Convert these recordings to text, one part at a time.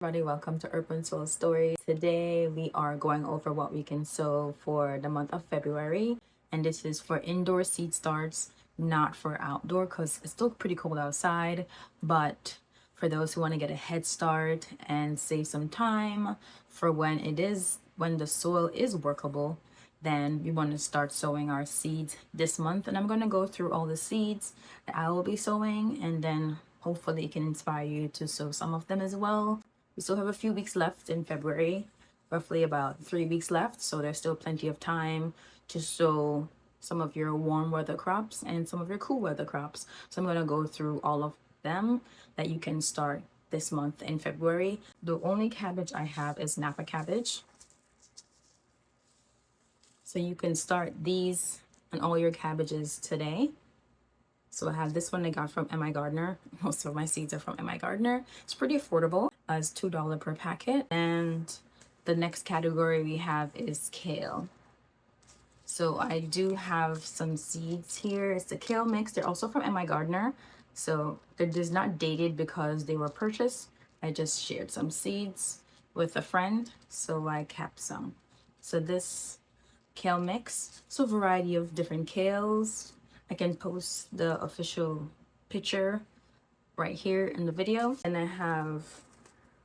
Everybody, welcome to Urban Soul Story. Today we are going over what we can sow for the month of February, and this is for indoor seed starts, not for outdoor because it's still pretty cold outside. But for those who want to get a head start and save some time for when the soil is workable, then we want to start sowing our seeds this month. And I'm going to go through all the seeds that I will be sowing, and then hopefully it can inspire you to sow some of them as well. We still have a few weeks left in February, roughly about 3 weeks left. So there's still plenty of time to sow some of your warm weather crops and some of your cool weather crops. So I'm going to go through all of them that you can start this month in February. The only cabbage I have is Napa cabbage. So you can start these and all your cabbages today. So I have this one I got from MI Gardener. Most of my seeds are from MI Gardener. It's pretty affordable. It's $2 per packet. And the next category we have is kale. So I do have some seeds here. It's the kale mix. They're also from MI Gardener. So they're just not dated because they were purchased. I just shared some seeds with a friend, so I kept some. So this kale mix, so a variety of different kales. I can post the official picture right here in the video. And I have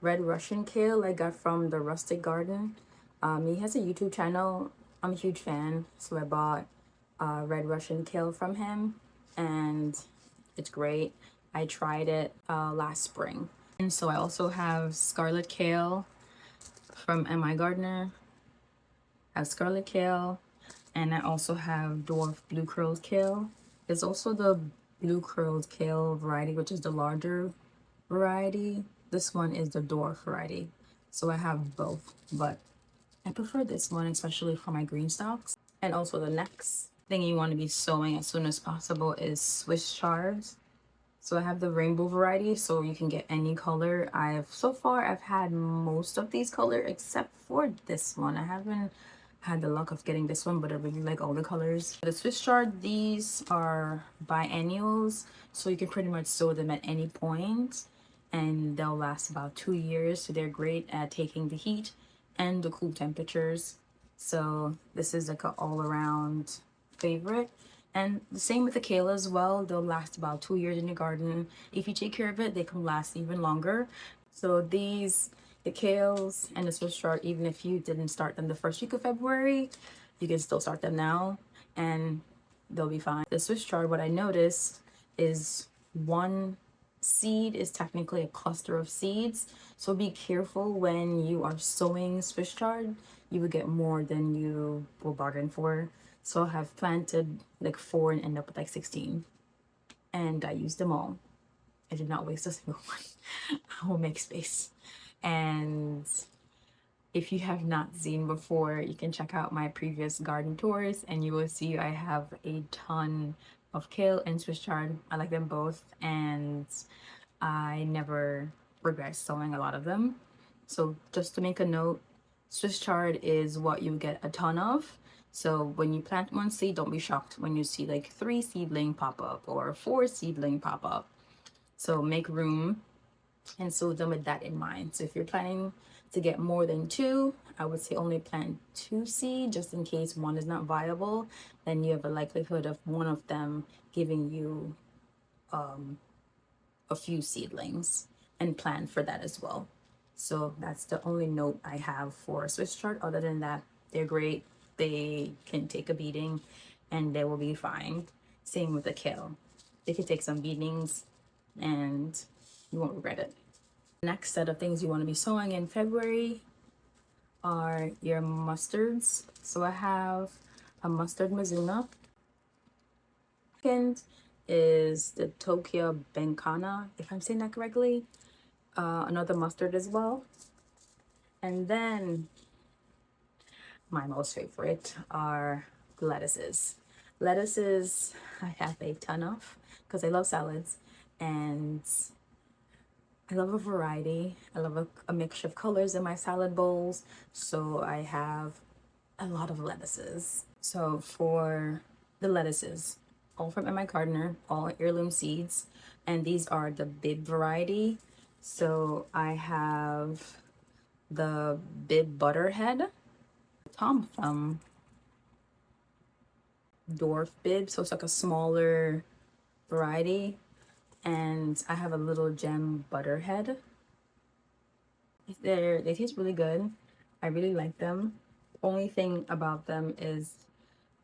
red Russian kale I got from the Rustic Garden. He has a YouTube channel. I'm a huge fan, so I bought red Russian kale from him, and it's great. I tried it last spring. And so I also have scarlet kale from MI Gardener. I have scarlet kale, and I also have Dwarf blue curled kale. There's also the blue curled kale variety, which is the larger variety. This one is the Dwarf variety. So I have both, but I prefer this one, especially for my green stalks. And also the next thing you want to be sowing as soon as possible is Swiss chards. So I have the rainbow variety, so you can get any color. So far I've had most of these colors except for this one. I haven't had the luck of getting this one, but I really like all the colors. The Swiss chard, these are biennials, so you can pretty much sow them at any point, and they'll last about 2 years. So they're great at taking the heat and the cool temperatures. So this is like an all-around favorite. And the same with the kale as well. They'll last about 2 years in your garden. If you take care of it, they can last even longer. So the kales and the Swiss chard, even if you didn't start them the first week of February, you can still start them now and they'll be fine. The Swiss chard, what I noticed is one seed is technically a cluster of seeds. So be careful when you are sowing Swiss chard. You will get more than you will bargain for. So I have planted like 4 and end up with like 16. And I used them all. I did not waste a single one. I will make space. And if you have not seen before, you can check out my previous garden tours and you will see I have a ton of kale and Swiss chard. I like them both, and I never regret sowing a lot of them. So just to make a note, Swiss chard is what you get a ton of. So when you plant one seed, don't be shocked when you see like 3 seedling pop up or 4 seedling pop up. So make room and sow them with that in mind. So if you're planning to get more than 2, I would say only plant 2 seed, just in case one is not viable. Then you have a likelihood of one of them giving you a few seedlings, and plan for that as well. So that's the only note I have for Swiss chard. Other than that, they're great. They can take a beating and they will be fine. Same with the kale. They can take some beatings and you won't regret it. Next set of things you want to be sowing in February are your mustards. So I have a mustard Mizuna. Second is the Tokyo Benkana, if I'm saying that correctly. Another mustard as well. And then my most favorite are lettuces. Lettuces I have a ton of because I love salads and I love a variety. I love a mixture of colors in my salad bowls. So I have a lot of lettuces. So for the lettuces, all from MI Gardener, all heirloom seeds, and these are the bib variety. So I have the bib butterhead, Tom Thumb Dwarf bib, so it's like a smaller variety, and I have a little gem butterhead. They taste really good. I really like them. Only thing about them is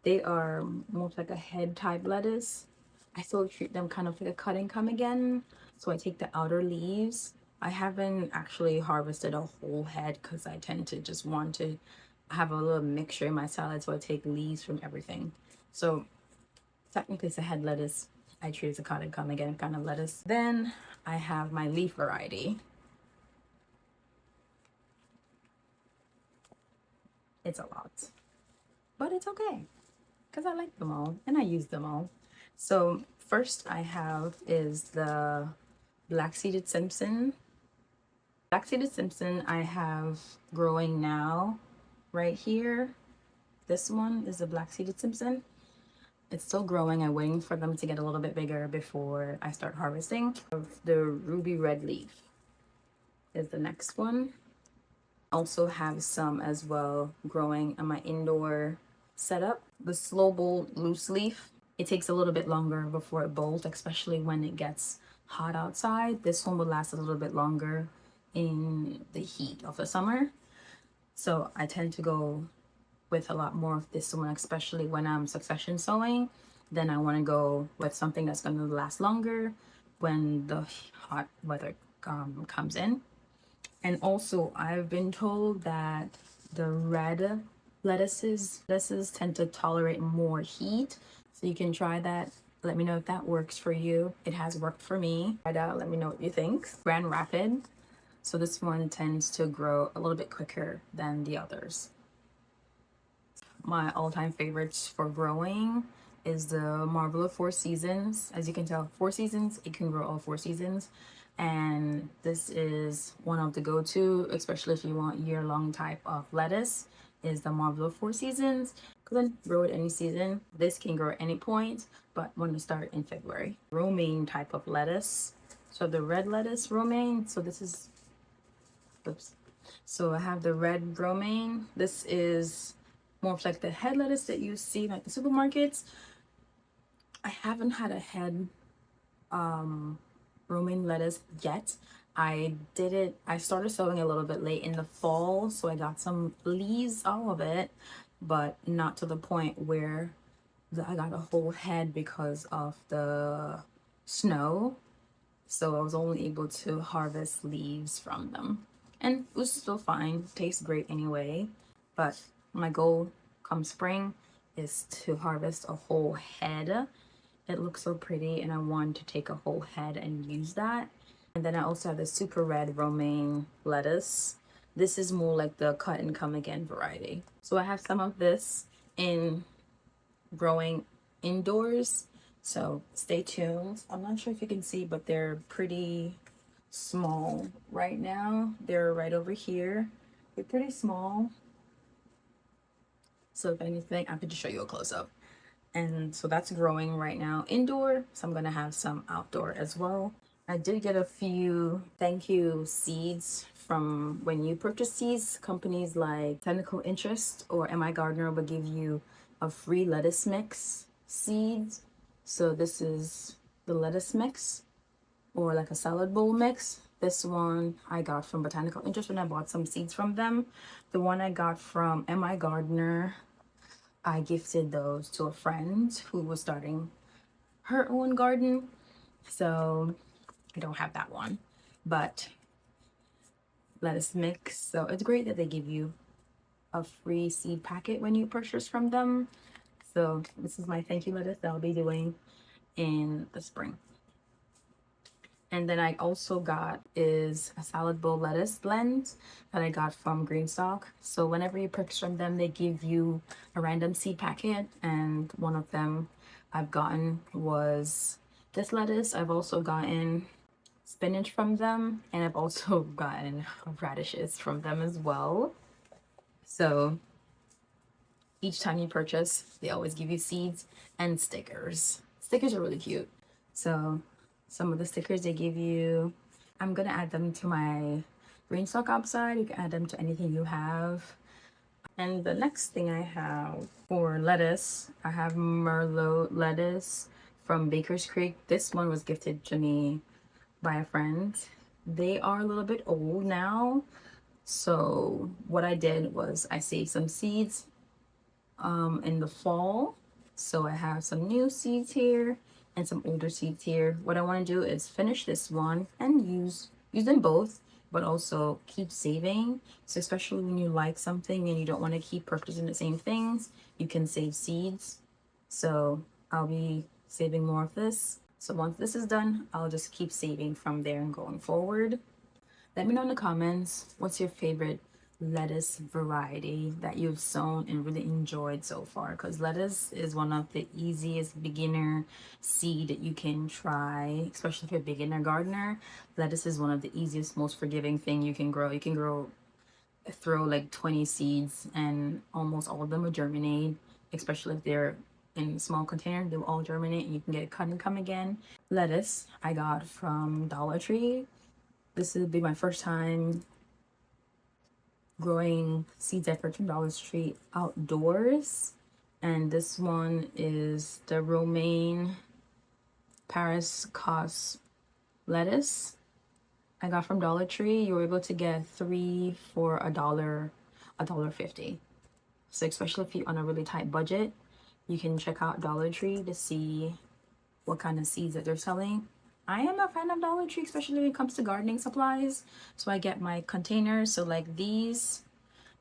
they are more like a head type lettuce. I still treat them kind of like a cut and come again. So I take the outer leaves. I haven't actually harvested a whole head because I tend to just want to have a little mixture in my salad. So I take leaves from everything. So technically it's a head lettuce. I treat it as a cut and come again kind of lettuce. Then I have my leaf variety. It's a lot, but it's okay because I like them all and I use them all. So first I have is the black-seeded Simpson. Black-seeded Simpson I have growing now right here. This one is the black-seeded Simpson. It's still growing. I'm waiting for them to get a little bit bigger before I start harvesting. The ruby red leaf is the next one. Also have some as well growing on my indoor setup. The slow bolt loose leaf. It takes a little bit longer before it bolts, especially when it gets hot outside. This one will last a little bit longer in the heat of the summer. So I tend to go with a lot more of this one, especially when I'm succession sowing. Then I want to go with something that's going to last longer when the hot weather comes in. And also, I've been told that the red lettuces tend to tolerate more heat. So you can try that. Let me know if that works for you. It has worked for me. Try it out. Let me know what you think. Grand Rapid. So this one tends to grow a little bit quicker than the others. My all-time favorites for growing is the Marvel of Four Seasons. As you can tell, 4 seasons, it can grow all 4 seasons. And this is one of the go-to, especially if you want year-long type of lettuce, is the Marvel of Four Seasons. Because then grow it any season. This can grow at any point, but want to start in February. Romaine type of lettuce. So the red lettuce romaine, so this is, oops. So I have the red romaine. This is more of like the head lettuce that you see like the supermarkets. I haven't had a head romaine lettuce yet. I started sowing a little bit late in the fall, so I got some leaves off of it, but not to the point where I got a whole head because of the snow. So I was only able to harvest leaves from them. And it was still fine, tastes great anyway. But my goal come spring is to harvest a whole head. It looks so pretty and I want to take a whole head and use that. And then I also have the super red romaine lettuce. This is more like the cut and come again variety. So I have some of this in growing indoors, so stay tuned. I'm not sure if you can see, but they're pretty small right now. They're right over here. They're pretty small, so if anything I could just show you a close-up. And so that's growing right now indoor, so I'm gonna have some outdoor as well. I did get a few thank you seeds from when you purchase seeds. Companies like Technical Interest or MI Gardener will give you a free lettuce mix seeds. So this is the lettuce mix, or like a salad bowl mix. This one I got from Botanical Interest when I bought some seeds from them. The one I got from MI Gardener, I gifted those to a friend who was starting her own garden. So I don't have that one, but lettuce mix. So it's great that they give you a free seed packet when you purchase from them. So this is my thank you lettuce that I'll be doing in the spring. And then I also got is a salad bowl lettuce blend that I got from Greenstock. So whenever you purchase from them, they give you a random seed packet. And one of them I've gotten was this lettuce. I've also gotten spinach from them, and I've also gotten radishes from them as well. So each time you purchase, they always give you seeds and stickers. Stickers are really cute. So some of the stickers they give you, I'm gonna add them to my green stock outside. You can add them to anything you have. And the next thing I have for lettuce, I have Merlot lettuce from Baker's Creek. This one was gifted to me by a friend. They are a little bit old now. So what I did was I saved some seeds in the fall. So I have some new seeds here and some older seeds here. What I want to do is finish this one and use them both, but also keep saving. So especially when you like something and you don't want to keep purchasing the same things, you can save seeds. So I'll be saving more of this. So once this is done, I'll just keep saving from there and going forward. Let me know in the comments what's your favorite lettuce variety that you've sown and really enjoyed so far, because lettuce is one of the easiest beginner seed that you can try, especially if you're a beginner gardener. Lettuce is one of the easiest, most forgiving thing you can grow. You can throw like 20 seeds and almost all of them will germinate, especially if they're in a small container. They'll all germinate and you can get it cut and come again. Lettuce I got from Dollar Tree. This will be my first time growing seeds I purchased from Dollar Tree outdoors. And this one is the romaine Paris Cos lettuce I got from Dollar Tree. You were able to get 3 for $1.50. So especially if you're on a really tight budget, you can check out Dollar Tree to see what kind of seeds that they're selling. I am a fan of Dollar Tree, especially when it comes to gardening supplies. So I get my containers. So like these,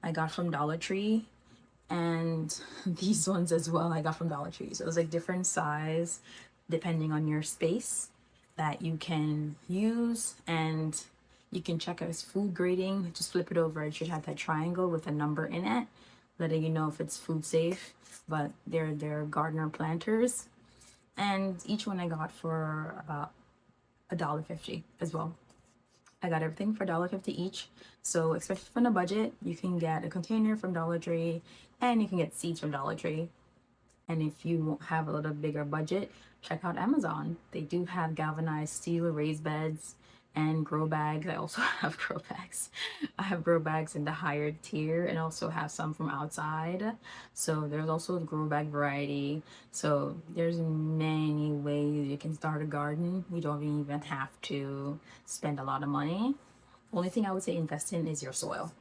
I got from Dollar Tree. And these ones as well, I got from Dollar Tree. So it's like different size depending on your space that you can use. And you can check out its food grading. Just flip it over. It should have that triangle with a number in it, letting you know if it's food safe. But they're gardener planters. And each one I got for about $1.50 as well. I got everything for $1.50 each. So especially from the budget, you can get a container from Dollar Tree and you can get seeds from Dollar Tree. And if you have a little bigger budget, check out Amazon. They do have galvanized steel raised beds and grow bags. I also have grow bags. I have grow bags in the higher tier and also have some from outside. So there's also the grow bag variety. So there's many ways you can start a garden. You don't even have to spend a lot of money. Only thing I would say invest in is your soil.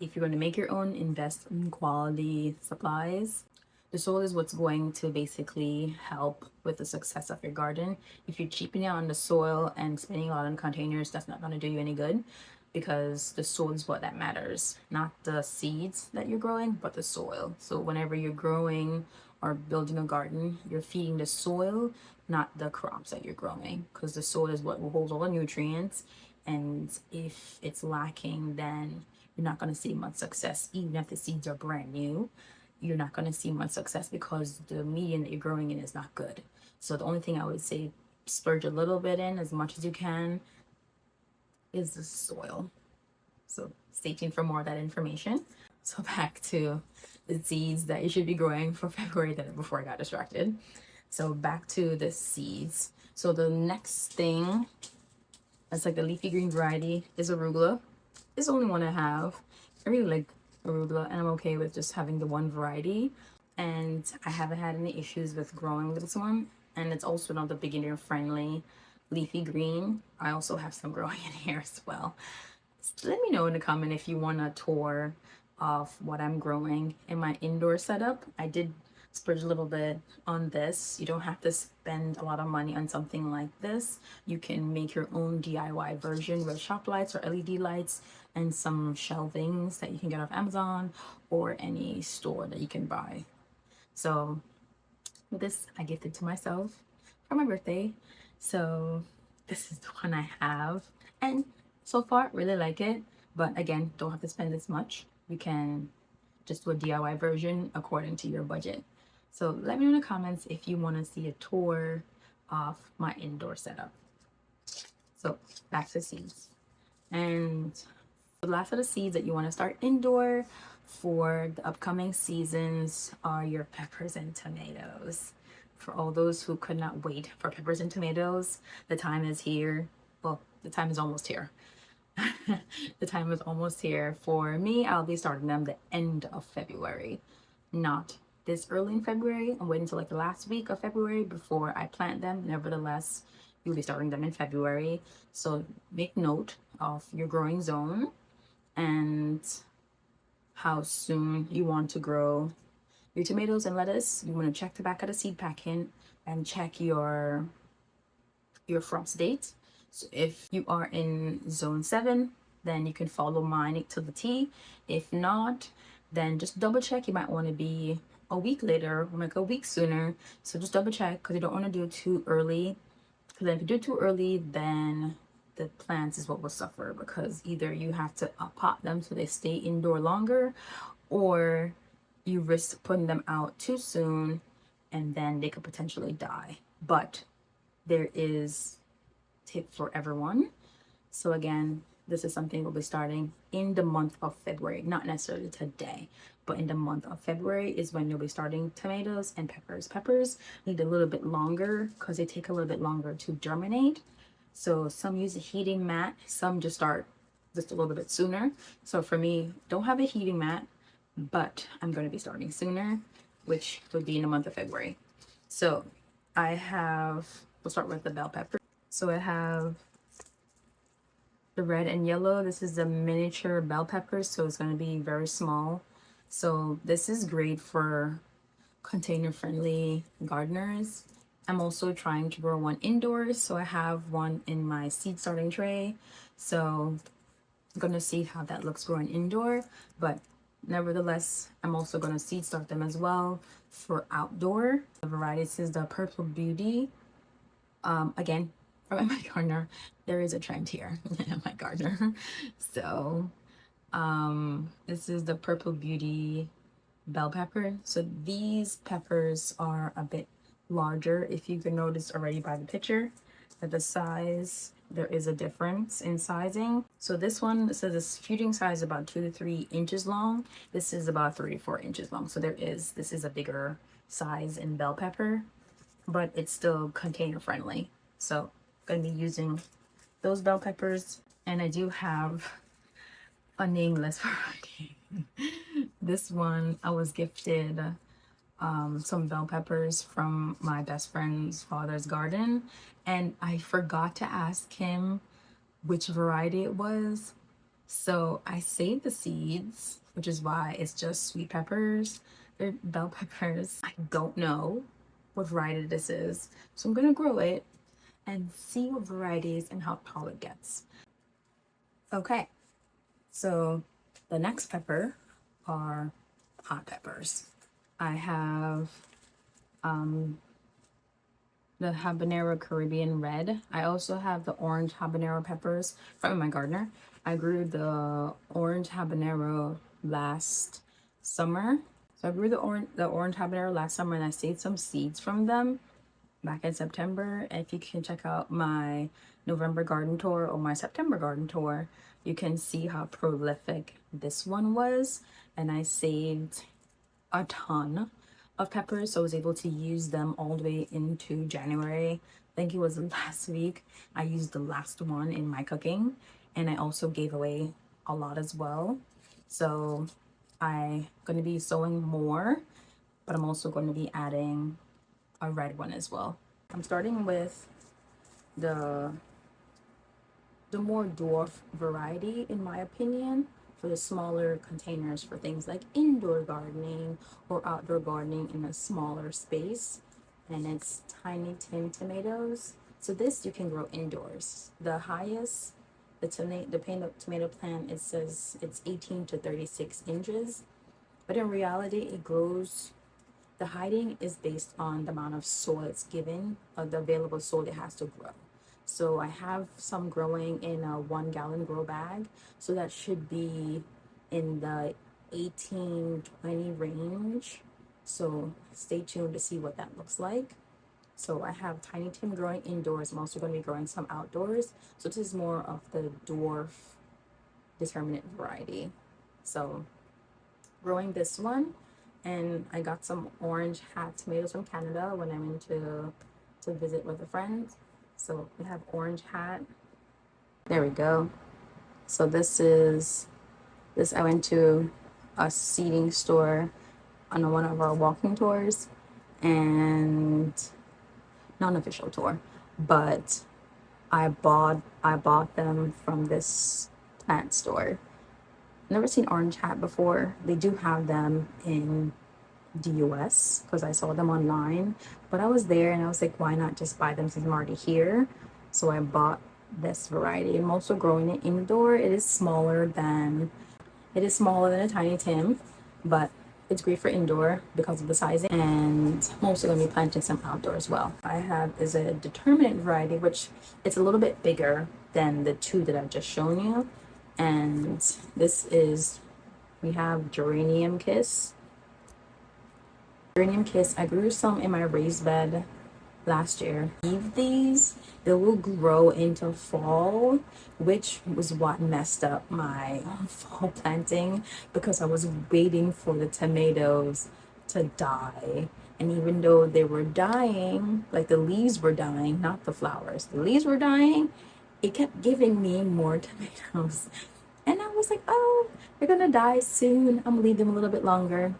If you're going to make your own, invest in quality supplies. The soil is what's going to basically help with the success of your garden. If you're cheaping out on the soil and spending a lot on containers, that's not going to do you any good, because the soil is what that matters. Not the seeds that you're growing, but the soil. So whenever you're growing or building a garden, you're feeding the soil, not the crops that you're growing, because the soil is what will hold all the nutrients. And if it's lacking, then you're not going to see much success. Even if the seeds are brand new, you're not going to see much success because the medium that you're growing in is not good. So the only thing I would say, splurge a little bit in as much as you can, is the soil. So stay tuned for more of that information. So back to the seeds that you should be growing for February, before I got distracted. So back to the seeds. So the next thing, that's like the leafy green variety, is arugula. It's the only one I have. I really like arugula and I'm okay with just having the one variety. And I haven't had any issues with growing this one. And it's also not the beginner friendly leafy green. I also have some growing in here as well. So let me know in the comment if you want a tour of what I'm growing in my indoor setup. I did splurge a little bit on this. You don't have to spend a lot of money on something like this. You can make your own DIY version with shop lights or LED lights and some shelvings that you can get off Amazon or any store that you can buy. So with this, I gifted to myself for my birthday. So this is the one I have, and so far really like it. But again, don't have to spend this much. You can just do a DIY version according to your budget. So let me know in the comments if you want to see a tour of my indoor setup. So back to seeds. And the last of the seeds that you want to start indoor for the upcoming seasons are your peppers and tomatoes. For all those who could not wait for peppers and tomatoes, the time is here. Well, the time is almost here. The time is almost here. For me, I'll be starting them the end of February, not this early in February. I'm waiting until like the last week of February before I plant them. Nevertheless, you'll be starting them in February. So make note of your growing zone and how soon you want to grow your tomatoes and lettuce. You want to check the back of the seed packet and check your frost date. So if you are in zone 7, then you can follow mine to the T. If not, then just double check. You might want to be a week later or like a week sooner. So just double check because you don't want to do it too early. Because if you do it too early, then the plants is what will suffer, because either you have to pot them so they stay indoor longer, or you risk putting them out too soon and then they could potentially die. But there is tip for everyone. So again, this is something we'll be starting in the month of February, not necessarily today, but in the month of February is when you'll be starting tomatoes and peppers. Peppers need a little bit longer because they take a little bit longer to germinate. So some use a heating mat, some just start just a little bit sooner. So for me, don't have a heating mat, but I'm going to be starting sooner, which would be in the month of February. So we'll start with the bell pepper. So I have the red and yellow. This is the miniature bell peppers, so it's going to be very small. So this is great for container friendly gardeners. I'm also trying to grow one indoors, so I have one in my seed starting tray. So I'm gonna see how that looks growing indoor, but nevertheless, I'm also gonna seed start them as well for outdoor. The variety is the Purple Beauty. Again, from my gardener, there is a trend here in my gardener. So this is the Purple Beauty bell pepper. So these peppers are a bit larger. If you can notice already by the picture that the size, there is a difference in sizing. So this one says this shooting size about 2 to 3 inches long. This is about 3 to 4 inches long. So this is a bigger size in bell pepper, but it's still container friendly. So I'm going to be using those bell peppers. And I do have a nameless variety. This one I was gifted some bell peppers from my best friend's father's garden, and I forgot to ask him which variety it was. So I saved the seeds, which is why it's just sweet peppers. They're bell peppers. I don't know what variety this is, so I'm gonna grow it and see what varieties and how tall it gets. Okay, so the next pepper are hot peppers. I have the habanero Caribbean red. I also have the orange habanero peppers from my gardener. I grew the orange habanero last summer. So I grew the orange habanero last summer, and I saved some seeds from them back in September. And if you can check out my November garden tour or my September garden tour, you can see how prolific this one was. And I saved a ton of peppers, so I was able to use them all the way into January. I think it was last week I used the last one in my cooking, and I also gave away a lot as well. So I'm going to be sowing more, but I'm also going to be adding a red one as well. I'm starting with the more dwarf variety, in my opinion, for the smaller containers for things like indoor gardening or outdoor gardening in a smaller space. And it's Tiny Tim tomatoes. So this you can grow indoors. The highest, the tomato plant, it says it's 18 to 36 inches. But in reality, it grows, the heighting is based on the amount of soil it's given, the available soil it has to grow. So I have some growing in a 1-gallon grow bag. So that should be in the 18-20 range. So stay tuned to see what that looks like. So I have Tiny Tim growing indoors. I'm also going to be growing some outdoors. So this is more of the Dwarf Determinate variety. So growing this one, and I got some orange hat tomatoes from Canada when I went to visit with a friend. So we have orange hat There we go. So this I went to a seeding store on one of our walking tours, and non-official tour, but I bought them from this plant store. Never seen orange hat before. They do have them in the US because I saw them online, but I was there and I was like, why not just buy them since I'm already here? So I bought this variety. I'm also growing it indoor. It is smaller than a tiny Tim, but it's great for indoor because of the sizing, and I'm also going to be planting some outdoor as well. I have is a Determinate variety, which it's a little bit bigger than the two that I've just shown you. And this is, we have Geranium Kiss. I grew some in my raised bed last year. Leave these, they will grow into fall, which was what messed up my fall planting, because I was waiting for the tomatoes to die. And even though they were dying, like the leaves were dying, not the flowers, the leaves were dying, it kept giving me more tomatoes. And I was like, oh, they're gonna die soon. I'm gonna leave them a little bit longer.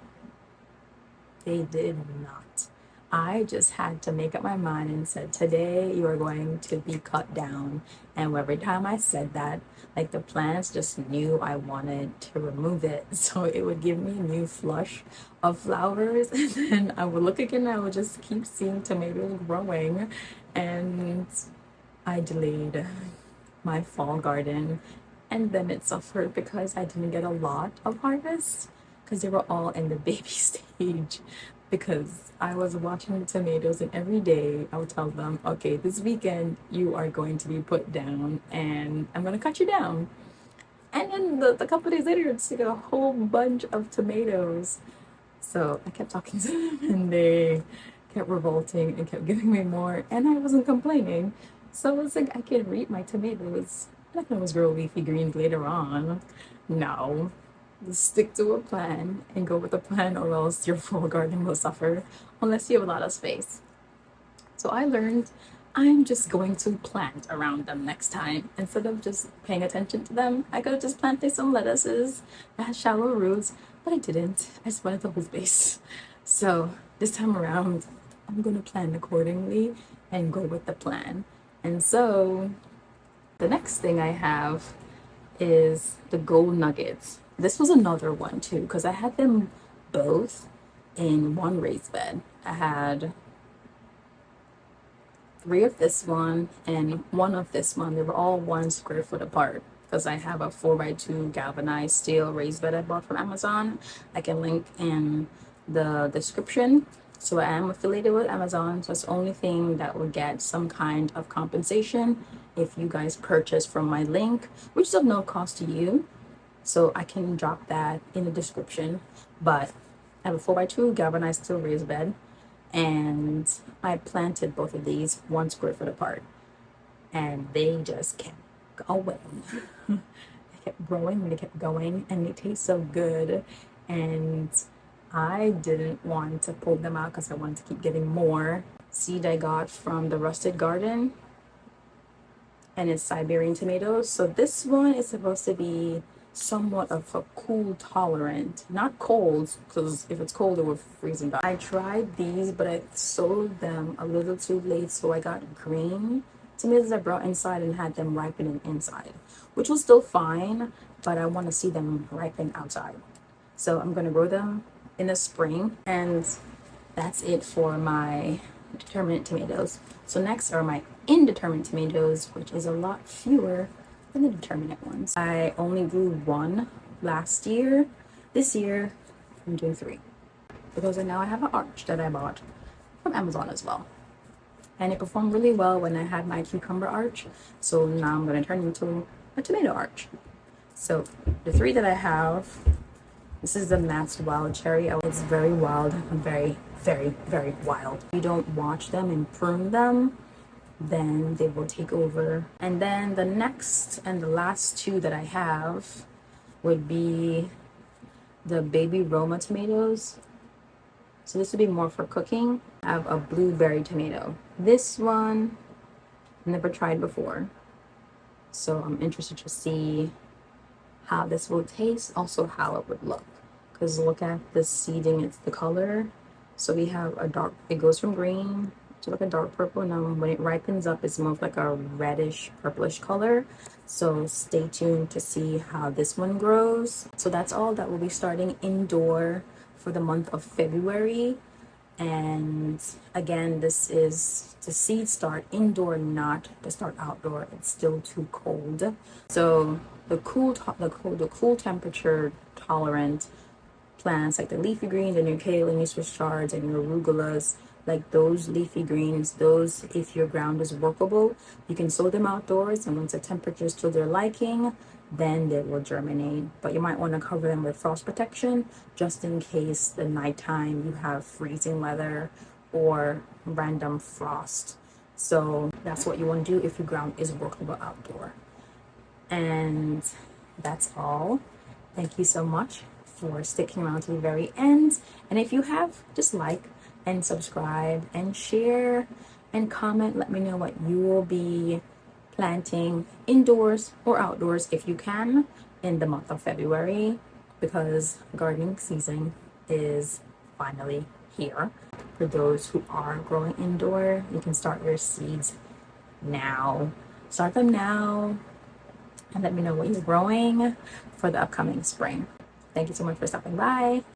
They did not. I just had to make up my mind and said, today you are going to be cut down. And every time I said that, like the plants just knew I wanted to remove it. So it would give me a new flush of flowers. And then I would look again and I would just keep seeing tomatoes growing. And I delayed my fall garden. And then it suffered because I didn't get a lot of harvest, because they were all in the baby stage, because I was watching the tomatoes, and every day I would tell them, okay, this weekend you are going to be put down and I'm going to cut you down. And then the couple days later, it's like a whole bunch of tomatoes. So I kept talking to them and they kept revolting and kept giving me more, and I wasn't complaining. So it's like, I can reap my tomatoes. I can always grow leafy greens later on. No, just stick to a plan and go with the plan, or else your full garden will suffer unless you have a lot of space. So I learned I'm just going to plant around them next time. Instead of just paying attention to them, I could have just planted some lettuces that had shallow roots, but I didn't. I just wanted the whole space. So this time around, I'm going to plan accordingly and go with the plan. And so the next thing I have is the gold nuggets. This was another one too, because I had them both in one raised bed. I had 3 of this one and 1 of this one. They were all 1 square foot apart, because I have a 4x2 galvanized steel raised bed I bought from Amazon. I can link in the description. So I am affiliated with Amazon, so it's the only thing that would get some kind of compensation if you guys purchase from my link, which is of no cost to you. So I can drop that in the description. But I have a 4x2 galvanized steel raised bed, and I planted both of these 1 square foot apart, and they just kept going. They kept growing and they kept going, and they taste so good. And I didn't want to pull them out because I wanted to keep getting more. Seed I got from the Rusted Garden, and it's Siberian tomatoes. So this one is supposed to be somewhat of a cool tolerant, not cold, because if it's cold it would freeze and die. I tried these, but I sowed them a little too late, so I got green tomatoes I brought inside and had them ripening inside, which was still fine, but I want to see them ripen outside. So I'm going to grow them in the spring, and that's it for my Determinate tomatoes. So next are my Indeterminate tomatoes, which is a lot fewer than the Determinate ones. I only grew 1 last year. This year I'm doing 3, because now I have an arch that I bought from Amazon as well, and it performed really well when I had my cucumber arch. So now I'm going to turn it into a tomato arch. So the 3 that I have, this is the Matt's Wild Cherry. It's very wild, very, very, very wild. If you don't watch them and prune them, then they will take over. And then the next and the last 2 that I have would be the Baby Roma tomatoes. So this would be more for cooking. I have a blueberry tomato. This one, never tried before. So I'm interested to see how this will taste, also how it would look. Because look at the seeding, it's the color. So we have a dark, it goes from green to like a dark purple. Now when it ripens up, it's more of like a reddish purplish color. So stay tuned to see how this one grows. So that's all that will be starting indoor for the month of February. And again, this is to seed start indoor, not to start outdoor. It's still too cold. So the cool temperature tolerant plants like the leafy greens and your kale and your Swiss chards and your arugulas, like those leafy greens, those, if your ground is workable, you can sow them outdoors, and once the temperature is to their liking, then they will germinate. But you might want to cover them with frost protection just in case the nighttime you have freezing weather or random frost. So that's what you want to do if your ground is workable outdoor. And that's all. Thank you so much for sticking around to the very end. And if you have, just like and subscribe and share and comment. Let me know what you will be planting indoors or outdoors if you can in the month of February, because gardening season is finally here. For those who are growing indoor, you can start your seeds now. Start them now and let me know what you're growing for the upcoming spring. Thank you so much for stopping by.